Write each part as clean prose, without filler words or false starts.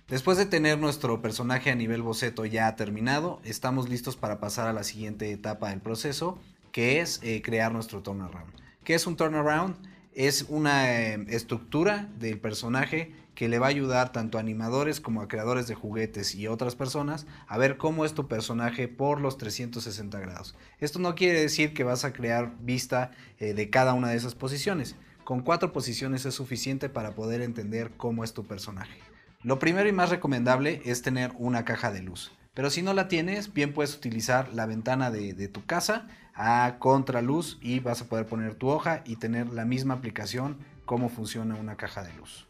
Después de tener nuestro personaje a nivel boceto ya terminado, estamos listos para pasar a la siguiente etapa del proceso, que es crear nuestro turnaround. ¿Qué es un turnaround? Es una estructura del personaje que le va a ayudar tanto a animadores como a creadores de juguetes y otras personas a ver cómo es tu personaje por los 360 grados. Esto no quiere decir que vas a crear vista de cada una de esas posiciones. Con 4 posiciones es suficiente para poder entender cómo es tu personaje. Lo primero y más recomendable es tener una caja de luz. Pero si no la tienes, bien puedes utilizar la ventana de tu casa a contraluz y vas a poder poner tu hoja y tener la misma aplicación como funciona una caja de luz.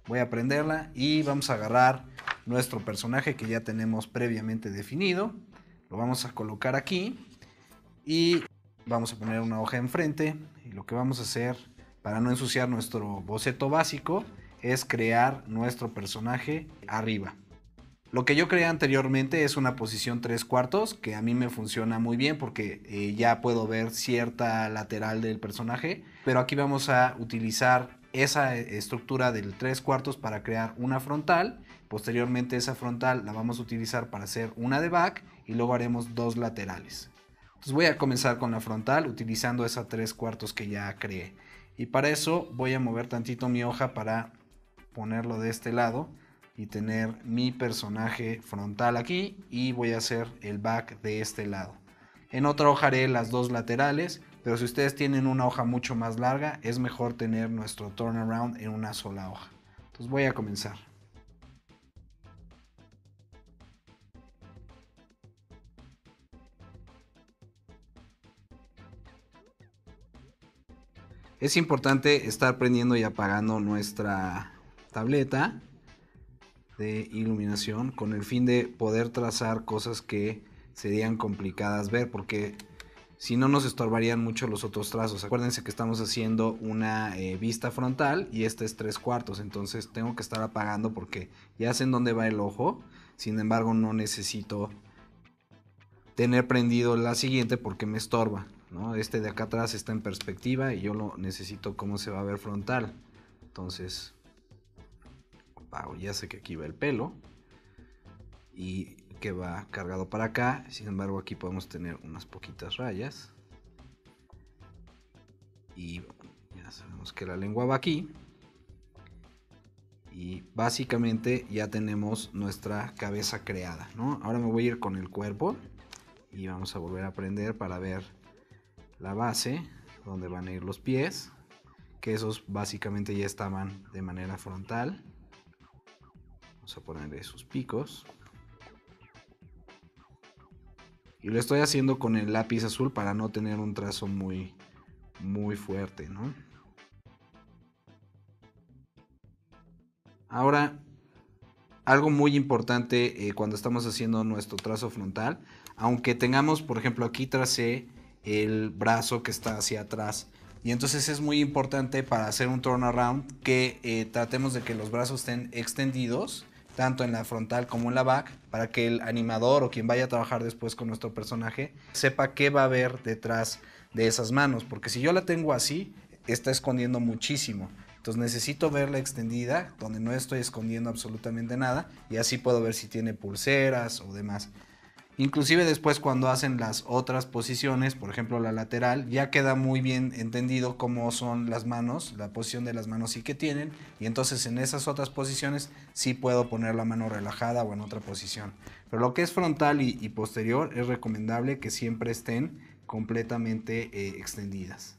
Voy a prenderla y vamos a agarrar nuestro personaje que ya tenemos previamente definido. Lo vamos a colocar aquí y vamos a poner una hoja enfrente. Y lo que vamos a hacer para no ensuciar nuestro boceto básico es crear nuestro personaje arriba. Lo que yo creé anteriormente es una posición 3/4 que a mí me funciona muy bien porque ya puedo ver cierta lateral del personaje, pero aquí vamos a utilizar esa estructura del 3/4 para crear una frontal. Posteriormente esa frontal la vamos a utilizar para hacer una de back y luego haremos 2 laterales. Entonces voy a comenzar con la frontal utilizando esa 3/4 que ya creé, y para eso voy a mover tantito mi hoja para ponerlo de este lado y tener mi personaje frontal aquí, y voy a hacer el back de este lado. En otra hoja haré las 2 laterales, pero si ustedes tienen una hoja mucho más larga es mejor tener nuestro turnaround en una sola hoja. Entonces voy a comenzar. Es importante estar prendiendo y apagando nuestra tableta de iluminación con el fin de poder trazar cosas que serían complicadas ver, porque si no nos estorbarían mucho los otros trazos. Acuérdense que estamos haciendo una vista frontal y este es 3/4, entonces tengo que estar apagando porque ya sé en dónde va el ojo. Sin embargo, no necesito tener prendido la siguiente porque me estorba, ¿no? Este de acá atrás está en perspectiva y yo lo necesito cómo se va a ver frontal. Entonces apago, ya sé que aquí va el pelo y que va cargado para acá. Sin embargo, aquí podemos tener unas poquitas rayas y ya sabemos que la lengua va aquí, y básicamente ya tenemos nuestra cabeza creada, ¿no? Ahora me voy a ir con el cuerpo y vamos a volver a prender para ver la base, donde van a ir los pies, que esos básicamente ya estaban de manera frontal. Vamos a ponerle sus picos. Y lo estoy haciendo con el lápiz azul para no tener un trazo muy fuerte, ¿no? Ahora, algo muy importante cuando estamos haciendo nuestro trazo frontal, aunque tengamos, por ejemplo, aquí tracé el brazo que está hacia atrás, y entonces es muy importante para hacer un turnaround que tratemos de que los brazos estén extendidos, tanto en la frontal como en la back, para que el animador o quien vaya a trabajar después con nuestro personaje sepa qué va a haber detrás de esas manos, porque si yo la tengo así, está escondiendo muchísimo. Entonces necesito verla extendida, donde no estoy escondiendo absolutamente nada, y así puedo ver si tiene pulseras o demás. Inclusive después cuando hacen las otras posiciones, por ejemplo la lateral, ya queda muy bien entendido cómo son las manos, la posición de las manos sí que tienen, y entonces en esas otras posiciones sí puedo poner la mano relajada o en otra posición. Pero lo que es frontal y posterior es recomendable que siempre estén completamente extendidas.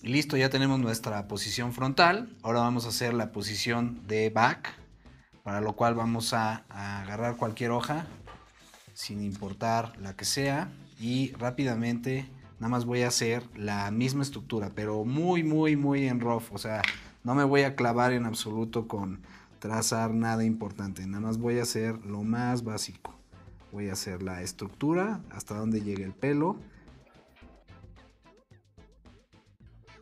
Listo, ya tenemos nuestra posición frontal. Ahora vamos a hacer la posición de back, para lo cual vamos a agarrar cualquier hoja sin importar la que sea, y rápidamente nada más voy a hacer la misma estructura, pero muy en rough, o sea, no me voy a clavar en absoluto con trazar nada importante, nada más voy a hacer lo más básico. Voy a hacer la estructura hasta donde llegue el pelo,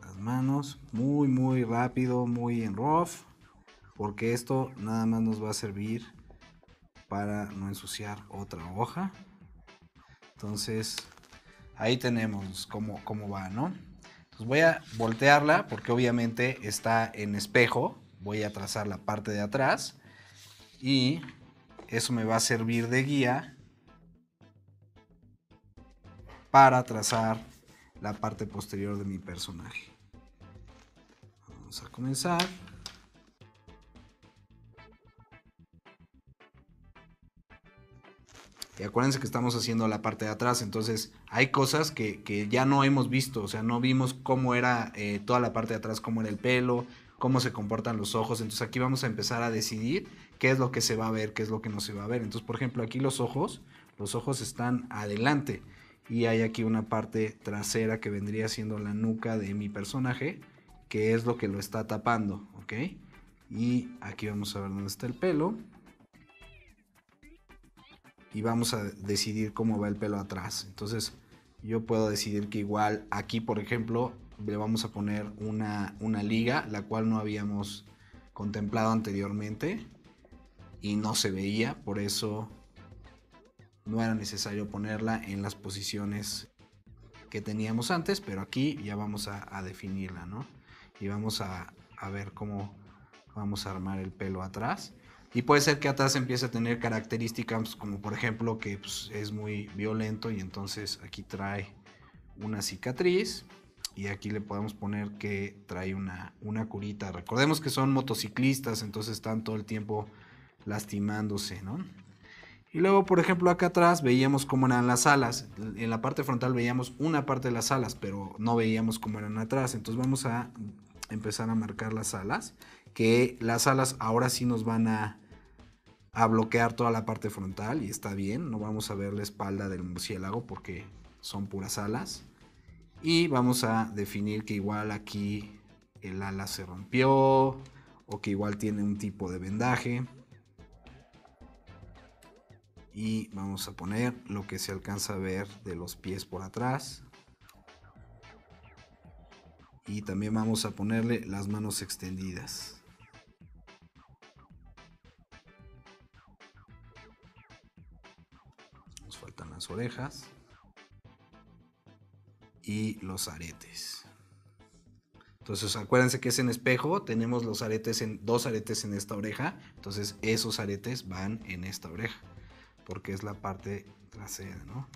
las manos, muy rápido, muy en rough, porque esto nada más nos va a servir para no ensuciar otra hoja. Entonces ahí tenemos cómo va, ¿no? Entonces voy a voltearla porque obviamente está en espejo. Voy a trazar la parte de atrás y eso me va a servir de guía para trazar la parte posterior de mi personaje. Vamos a comenzar. Y acuérdense que estamos haciendo la parte de atrás, entonces hay cosas que ya no hemos visto, o sea, no vimos cómo era toda la parte de atrás, cómo era el pelo, cómo se comportan los ojos. Entonces aquí vamos a empezar a decidir qué es lo que se va a ver, qué es lo que no se va a ver. Entonces, por ejemplo, aquí los ojos están adelante y hay aquí una parte trasera que vendría siendo la nuca de mi personaje, que es lo que lo está tapando, ¿ok? Y aquí vamos a ver dónde está el pelo. Y vamos a decidir cómo va el pelo atrás. Entonces yo puedo decidir que igual aquí, por ejemplo, le vamos a poner una liga, la cual no habíamos contemplado anteriormente y no se veía, por eso no era necesario ponerla en las posiciones que teníamos antes, pero aquí ya vamos a definirla, ¿no? Y vamos a ver cómo vamos a armar el pelo atrás. Y puede ser que atrás empiece a tener características como por ejemplo que pues, es muy violento y entonces aquí trae una cicatriz y aquí le podemos poner que trae una curita. Recordemos que son motociclistas, entonces están todo el tiempo lastimándose, ¿no? Y luego, por ejemplo, acá atrás veíamos cómo eran las alas. En la parte frontal veíamos una parte de las alas, pero no veíamos cómo eran atrás. Entonces vamos a empezar a marcar las alas, que las alas ahora sí nos van a bloquear toda la parte frontal y está bien, no vamos a ver la espalda del murciélago porque son puras alas. Y vamos a definir que igual aquí el ala se rompió o que igual tiene un tipo de vendaje. Y vamos a poner lo que se alcanza a ver de los pies por atrás. Y también vamos a ponerle las manos extendidas. Nos faltan las orejas y los aretes. Entonces acuérdense que es en espejo, tenemos los aretes dos aretes en esta oreja, entonces esos aretes van en esta oreja, porque es la parte trasera, ¿no?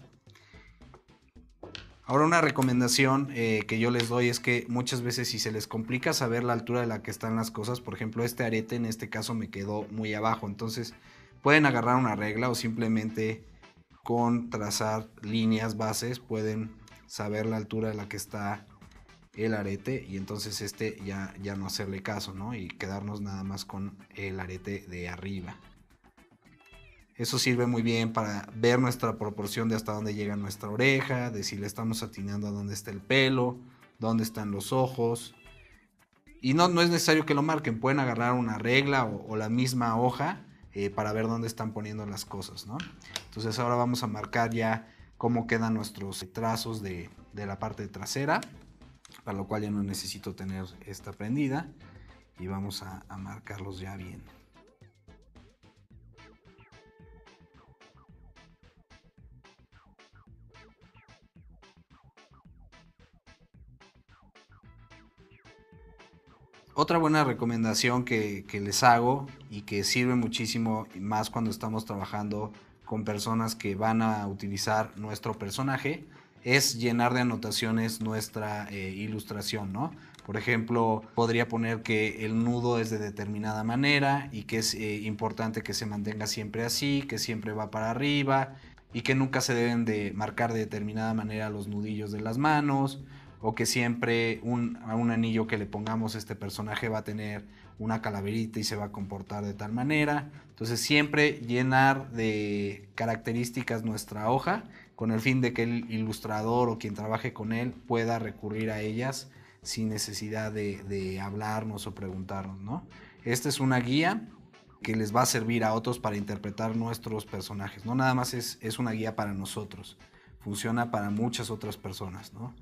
Ahora una recomendación que yo les doy es que muchas veces si se les complica saber la altura de la que están las cosas, por ejemplo este arete en este caso me quedó muy abajo, entonces pueden agarrar una regla o simplemente con trazar líneas bases pueden saber la altura de la que está el arete y entonces ya no hacerle caso, ¿no? Y quedarnos nada más con el arete de arriba. Eso sirve muy bien para ver nuestra proporción de hasta dónde llega nuestra oreja, de si le estamos atinando a dónde está el pelo, dónde están los ojos. Y no es necesario que lo marquen, pueden agarrar una regla o la misma hoja para ver dónde están poniendo las cosas, ¿no? Entonces ahora vamos a marcar ya cómo quedan nuestros trazos de la parte trasera, para lo cual ya no necesito tener esta prendida y vamos a marcarlos ya bien. Otra buena recomendación que les hago y que sirve muchísimo más cuando estamos trabajando con personas que van a utilizar nuestro personaje es llenar de anotaciones nuestra ilustración, ¿no? Por ejemplo, podría poner que el nudo es de determinada manera y que es importante que se mantenga siempre así, que siempre va para arriba y que nunca se deben de marcar de determinada manera los nudillos de las manos, o que siempre a un anillo que le pongamos a este personaje va a tener una calaverita y se va a comportar de tal manera. Entonces siempre llenar de características nuestra hoja con el fin de que el ilustrador o quien trabaje con él pueda recurrir a ellas sin necesidad de hablarnos o preguntarnos, ¿no? Esta es una guía que les va a servir a otros para interpretar nuestros personajes. No nada más es una guía para nosotros, funciona para muchas otras personas, ¿no?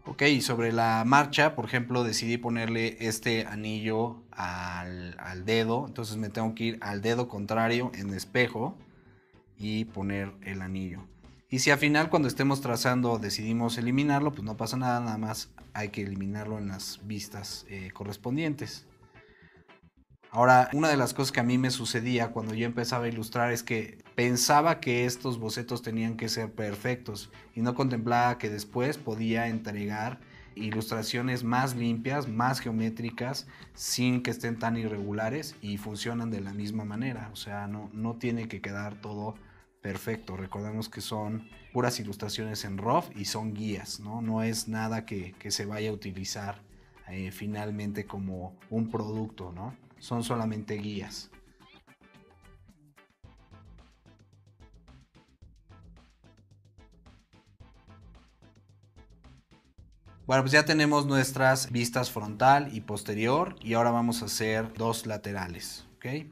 Ok, sobre la marcha, por ejemplo, decidí ponerle este anillo al dedo, entonces me tengo que ir al dedo contrario en espejo y poner el anillo. Y si al final cuando estemos trazando decidimos eliminarlo, pues no pasa nada, nada más hay que eliminarlo en las vistas correspondientes. Ahora, una de las cosas que a mí me sucedía cuando yo empezaba a ilustrar es que pensaba que estos bocetos tenían que ser perfectos y no contemplaba que después podía entregar ilustraciones más limpias, más geométricas, sin que estén tan irregulares y funcionan de la misma manera. O sea, no tiene que quedar todo perfecto. Recordemos que son puras ilustraciones en rough y son guías, ¿no? No es nada que se vaya a utilizar finalmente como un producto, ¿no? Son solamente guías. Bueno, pues ya tenemos nuestras vistas frontal y posterior y ahora vamos a hacer dos laterales, ¿ok?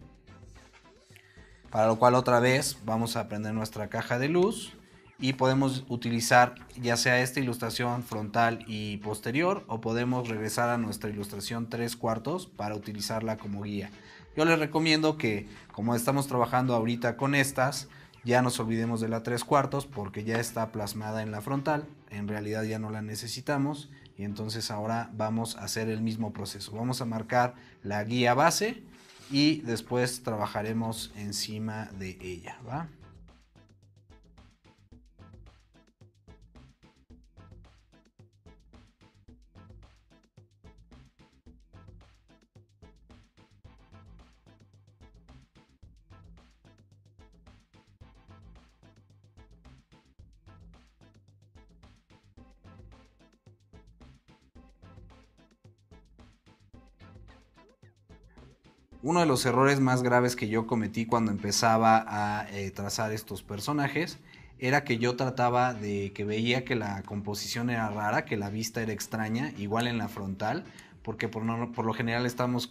Para lo cual otra vez vamos a prender nuestra caja de luz y podemos utilizar ya sea esta ilustración frontal y posterior o podemos regresar a nuestra ilustración 3/4 para utilizarla como guía. Yo les recomiendo que como estamos trabajando ahorita con estas, ya nos olvidemos de la 3/4 porque ya está plasmada en la frontal, en realidad ya no la necesitamos y entonces ahora vamos a hacer el mismo proceso. Vamos a marcar la guía base y después trabajaremos encima de ella, ¿va? Uno de los errores más graves que yo cometí cuando empezaba a trazar estos personajes era que yo trataba de que veía que la composición era rara, que la vista era extraña, igual en la frontal, porque por lo general estamos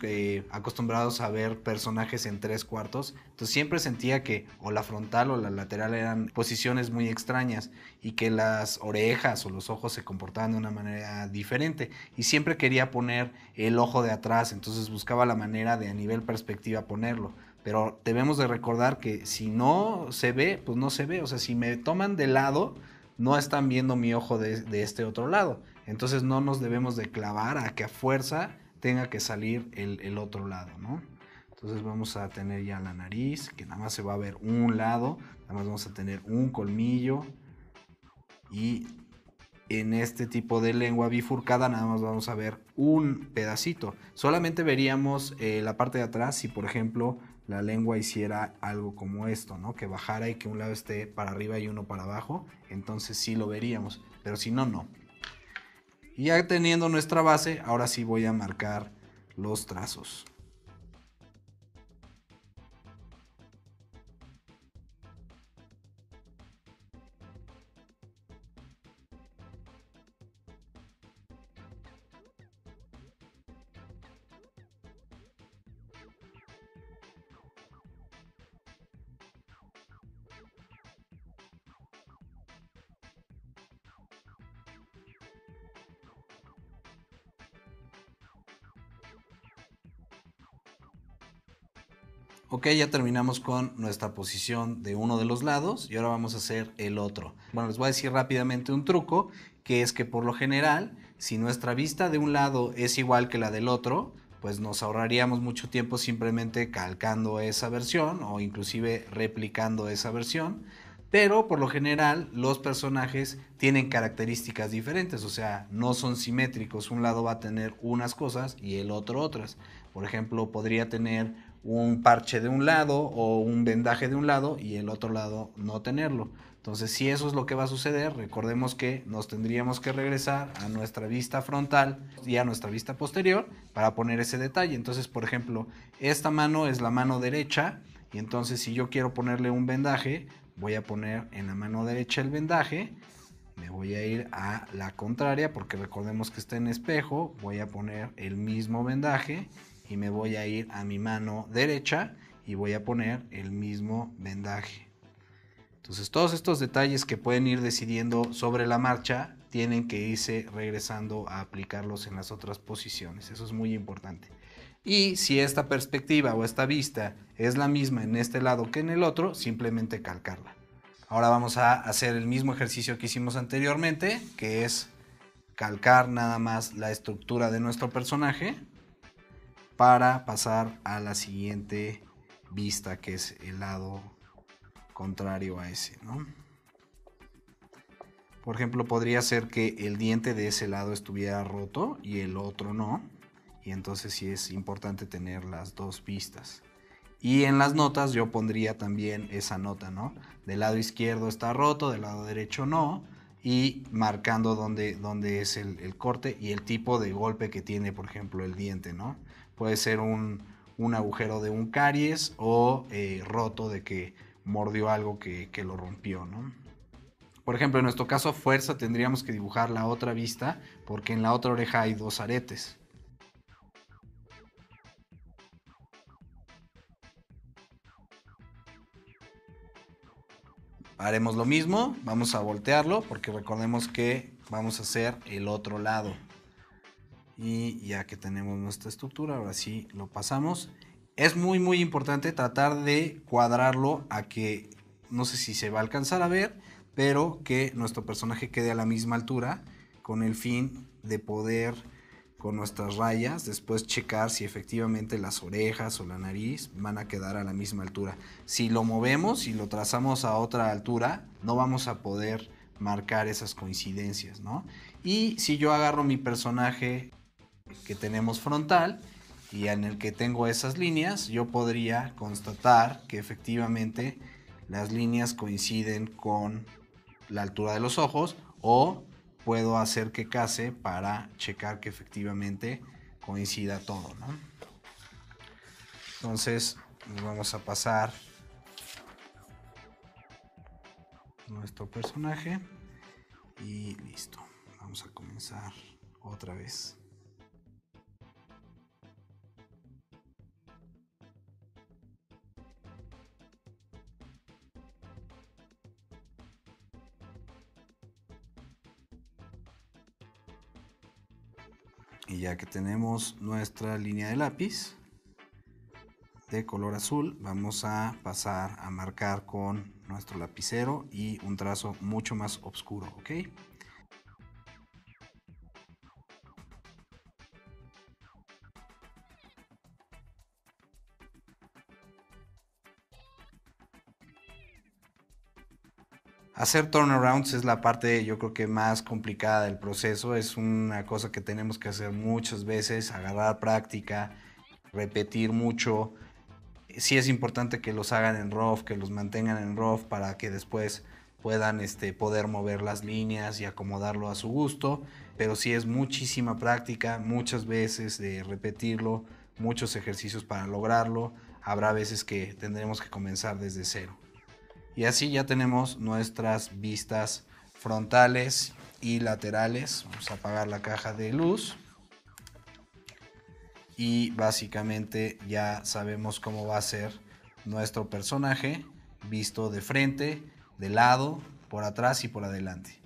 acostumbrados a ver personajes en 3/4, entonces siempre sentía que o la frontal o la lateral eran posiciones muy extrañas y que las orejas o los ojos se comportaban de una manera diferente y siempre quería poner el ojo de atrás, entonces buscaba la manera de a nivel perspectiva ponerlo. Pero debemos de recordar que si no se ve, pues no se ve. O sea, si me toman de lado, no están viendo mi ojo de este otro lado. Entonces no nos debemos de clavar a que a fuerza tenga que salir el otro lado, ¿no? Entonces vamos a tener ya la nariz, que nada más se va a ver un lado. Nada más vamos a tener un colmillo. Y en este tipo de lengua bifurcada nada más vamos a ver un pedacito. Solamente veríamos la parte de atrás si por ejemplo la lengua hiciera algo como esto, ¿no? Que bajara y que un lado esté para arriba y uno para abajo. Entonces sí lo veríamos, pero si no, no. Y ya teniendo nuestra base, ahora sí voy a marcar los trazos. Ok, ya terminamos con nuestra posición de uno de los lados y ahora vamos a hacer el otro. Bueno, les voy a decir rápidamente un truco, que es que por lo general, si nuestra vista de un lado es igual que la del otro, pues nos ahorraríamos mucho tiempo simplemente calcando esa versión o inclusive replicando esa versión. Pero por lo general los personajes tienen características diferentes, o sea, no son simétricos. Un lado va a tener unas cosas y el otro otras. Por ejemplo, podría tener un parche de un lado o un vendaje de un lado y el otro lado no tenerlo. Entonces, si eso es lo que va a suceder, recordemos que nos tendríamos que regresar a nuestra vista frontal y a nuestra vista posterior para poner ese detalle. Entonces, por ejemplo, esta mano es la mano derecha y entonces si yo quiero ponerle un vendaje, voy a poner en la mano derecha el vendaje, me voy a ir a la contraria porque recordemos que está en espejo, voy a poner el mismo vendaje y me voy a ir a mi mano derecha y voy a poner el mismo vendaje. Entonces todos estos detalles que pueden ir decidiendo sobre la marcha tienen que irse regresando a aplicarlos en las otras posiciones. Eso es muy importante. Y si esta perspectiva o esta vista es la misma en este lado que en el otro, simplemente calcarla. Ahora vamos a hacer el mismo ejercicio que hicimos anteriormente, que es calcar nada más la estructura de nuestro personaje para pasar a la siguiente vista, que es el lado contrario a ese, ¿no? Por ejemplo, podría ser que el diente de ese lado estuviera roto y el otro no, y entonces sí es importante tener las dos vistas. Y en las notas yo pondría también esa nota, ¿no? Del lado izquierdo está roto, del lado derecho no, y marcando dónde es el corte y el tipo de golpe que tiene, por ejemplo, el diente, ¿no? Puede ser un agujero de un caries o roto de que mordió algo que lo rompió, ¿no? Por ejemplo, en nuestro caso, fuerza, tendríamos que dibujar la otra vista porque en la otra oreja hay dos aretes. Haremos lo mismo, vamos a voltearlo porque recordemos que vamos a hacer el otro lado. Y ya que tenemos nuestra estructura, ahora sí lo pasamos. Es muy importante tratar de cuadrarlo a que, no sé si se va a alcanzar a ver, pero que nuestro personaje quede a la misma altura con el fin de poder, con nuestras rayas, después checar si efectivamente las orejas o la nariz van a quedar a la misma altura. Si lo movemos y lo trazamos a otra altura, no vamos a poder marcar esas coincidencias, ¿no? Y si yo agarro mi personaje que tenemos frontal y en el que tengo esas líneas, yo podría constatar que efectivamente las líneas coinciden con la altura de los ojos, o puedo hacer que case para checar que efectivamente coincida todo, ¿no? Entonces vamos a pasar nuestro personaje y listo. Vamos a comenzar otra vez. Y ya que tenemos nuestra línea de lápiz de color azul, vamos a pasar a marcar con nuestro lapicero y un trazo mucho más oscuro, ¿ok? Hacer turnarounds es la parte, yo creo que más complicada del proceso. Es una cosa que tenemos que hacer muchas veces, agarrar práctica, repetir mucho. Sí es importante que los hagan en rough, que los mantengan en rough para que después puedan poder mover las líneas y acomodarlo a su gusto. Pero sí es muchísima práctica, muchas veces de repetirlo, muchos ejercicios para lograrlo. Habrá veces que tendremos que comenzar desde cero. Y así ya tenemos nuestras vistas frontales y laterales. Vamos a apagar la caja de luz. Y básicamente ya sabemos cómo va a ser nuestro personaje visto de frente, de lado, por atrás y por adelante.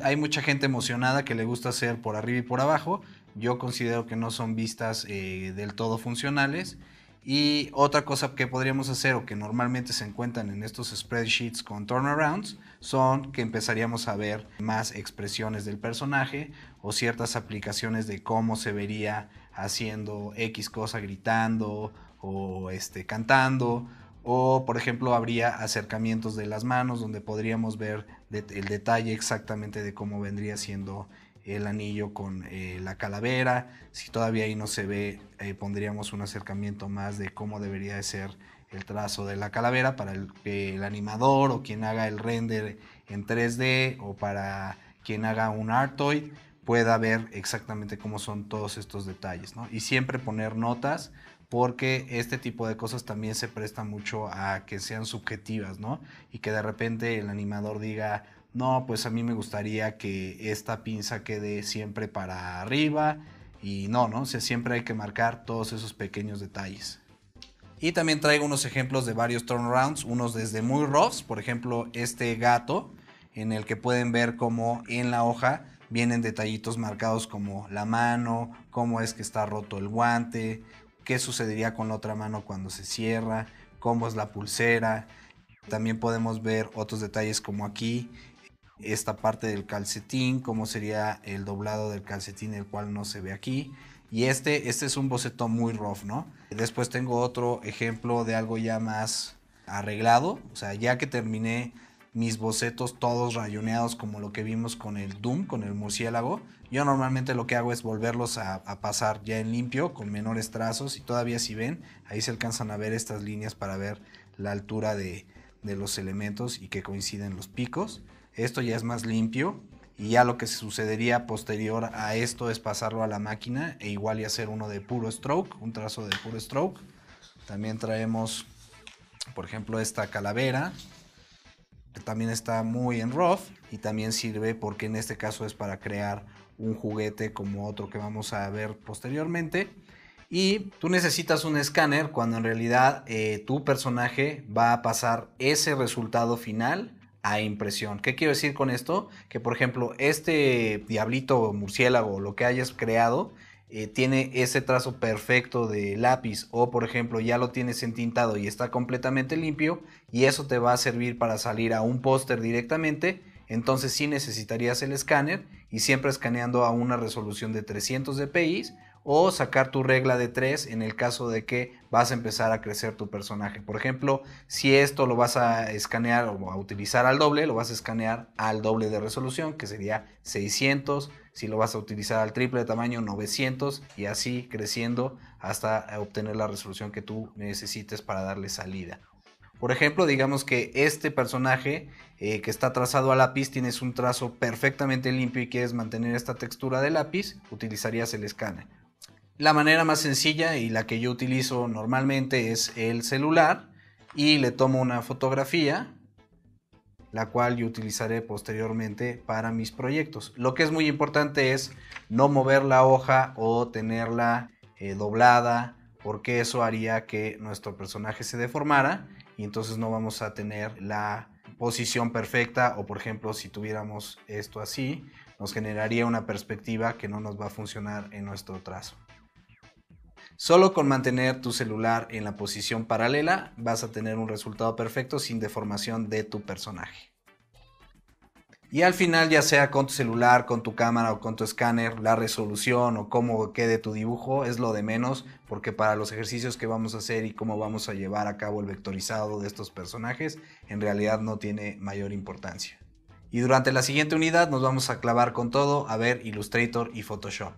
Hay mucha gente emocionada que le gusta hacer por arriba y por abajo. Yo considero que no son vistas del todo funcionales. Y otra cosa que podríamos hacer o que normalmente se encuentran en estos spreadsheets con turnarounds son que empezaríamos a ver más expresiones del personaje o ciertas aplicaciones de cómo se vería haciendo X cosa, gritando o cantando, o por ejemplo habría acercamientos de las manos donde podríamos ver el detalle exactamente de cómo vendría siendo el anillo con la calavera. Si todavía ahí no se ve, pondríamos un acercamiento más de cómo debería de ser el trazo de la calavera para que el animador o quien haga el render en 3D o para quien haga un Artoid pueda ver exactamente cómo son todos estos detalles, ¿no? Y siempre poner notas, porque este tipo de cosas también se presta mucho a que sean subjetivas, ¿no? Y que de repente el animador diga, no, pues a mí me gustaría que esta pinza quede siempre para arriba, y no, ¿no? O sea, siempre hay que marcar todos esos pequeños detalles. Y también traigo unos ejemplos de varios turnarounds, unos desde muy roughs, por ejemplo este gato, en el que pueden ver cómo en la hoja vienen detallitos marcados como la mano, cómo es que está roto el guante, qué sucedería con la otra mano cuando se cierra, cómo es la pulsera. También podemos ver otros detalles como aquí, esta parte del calcetín, cómo sería el doblado del calcetín, el cual no se ve aquí. Y este es un boceto muy rough, ¿no? Después tengo otro ejemplo de algo ya más arreglado. O sea, ya que terminé mis bocetos todos rayoneados como lo que vimos con el Doom, con el murciélago, yo normalmente lo que hago es volverlos a pasar ya en limpio, con menores trazos. Y todavía si ven, ahí se alcanzan a ver estas líneas para ver la altura de los elementos y que coinciden los picos. Esto ya es más limpio. Y ya lo que sucedería posterior a esto es pasarlo a la máquina e igual y hacer uno de puro stroke, un trazo de puro stroke. También traemos, por ejemplo, esta calavera, que también está muy en rough y también sirve porque en este caso es para crear un juguete como otro que vamos a ver posteriormente. Y tú necesitas un escáner cuando en realidad tu personaje va a pasar ese resultado final a impresión. ¿Qué quiero decir con esto? Que por ejemplo este diablito murciélago, lo que hayas creado, tiene ese trazo perfecto de lápiz, o por ejemplo ya lo tienes entintado y está completamente limpio, y eso te va a servir para salir a un póster directamente. Entonces sí necesitarías el escáner, y siempre escaneando a una resolución de 300 dpi, o sacar tu regla de 3 en el caso de que vas a empezar a crecer tu personaje. Por ejemplo, si esto lo vas a escanear o a utilizar al doble, lo vas a escanear al doble de resolución, que sería 600. Si lo vas a utilizar al triple de tamaño, 900, y así creciendo hasta obtener la resolución que tú necesites para darle salida. Por ejemplo, digamos que este personaje que está trazado a lápiz, tienes un trazo perfectamente limpio y quieres mantener esta textura de lápiz, utilizarías el escáner. La manera más sencilla y la que yo utilizo normalmente es el celular, y le tomo una fotografía, la cual yo utilizaré posteriormente para mis proyectos. Lo que es muy importante es no mover la hoja o tenerla doblada, porque eso haría que nuestro personaje se deformara y entonces no vamos a tener la posición perfecta, o por ejemplo si tuviéramos esto así, nos generaría una perspectiva que no nos va a funcionar en nuestro trazo. Solo con mantener tu celular en la posición paralela vas a tener un resultado perfecto sin deformación de tu personaje. Y al final, ya sea con tu celular, con tu cámara o con tu escáner, la resolución o cómo quede tu dibujo es lo de menos, porque para los ejercicios que vamos a hacer y cómo vamos a llevar a cabo el vectorizado de estos personajes, en realidad no tiene mayor importancia. Y durante la siguiente unidad nos vamos a clavar con todo a ver Illustrator y Photoshop.